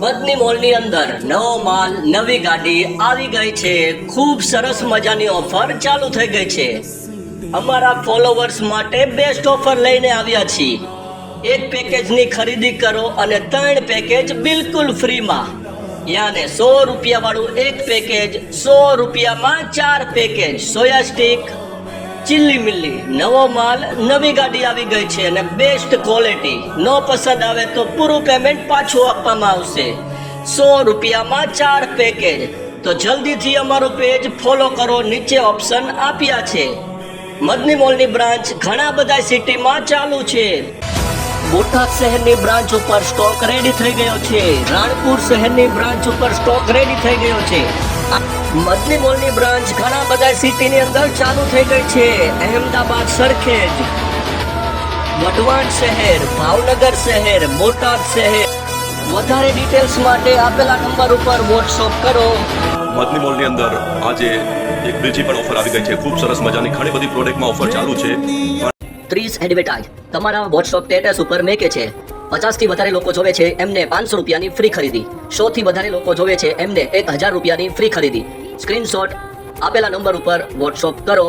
મદની મોલની અંદર નવો માલ નવી ગાડી આવી ગઈ છે। ખૂબ સરસ મજાની ઓફર ચાલુ થઈ ગઈ છે। અમારા ફોલોવર્સ માટે બેસ્ટ ઓફર લઈને આવ્યા છીએ। એક પેકેજની ખરીદી કરો અને 3 પેકેજ બિલકુલ ફ્રીમાં, યાને 100 રૂપિયા વાળું એક પેકેજ, 100 રૂપિયામાં 4 પેકેજ, સોયા સ્ટીક, ચીલી મિલ્લી, નવો માલ નવી ગાડી આવી ગઈ છે અને બેસ્ટ ક્વોલિટી। નો પસંદ આવે તો પૂરું પેમેન્ટ પાછું આપવામાં આવશે। 100 રૂપિયામાં 4 પેકેજ। તો જલ્દીથી અમારું પેજ ફોલો કરો, નીચે ઓપ્શન આપ્યા છે। મદની મોલની બ્રાન્ચ ઘણા બધા સિટીમાં ચાલુ છે। બોટાદ શહેરની બ્રાન્ચ ઉપર સ્ટોક રેડી થઈ ગયો છે। રાણપુર શહેરની બ્રાન્ચ ઉપર સ્ટોક રેડી થઈ ગયો છે। મદની મોલની બ્રાન્ચ ઘણા બધા સિટીની અંદર ચાલુ થઈ ગઈ છે। અહેમદાબાદ, સરખેજ, વઢવાણ શહેર, ભાવનગર શહેર, બોટાદ શહેર। વધારે ડિટેલ્સ માટે આપેલા નંબર ઉપર વોટ્સઅપ કરો। મદની મોલની અંદર આજે એક બીજી પણ ઓફર આવી ગઈ છે। ખૂબ સરસ મજાની ઘણી બધી પ્રોડક્ટમાં ઓફર ચાલુ છે। 30 એડવર્ટાઇઝ તમારા વોટ્સઅપ સ્ટેટસ ઉપર મેકે છે। 50 થી વધારે લોકો જોવે છે એમને 500 રૂપિયાની ફ્રી ખરીદી। 100 થી વધારે લોકો જોવે છે એમને 1000 રૂપિયાની ફ્રી ખરીદી। સ્ક્રીનશોટ આપેલા નંબર ઉપર વોટ્સઅપ કરો।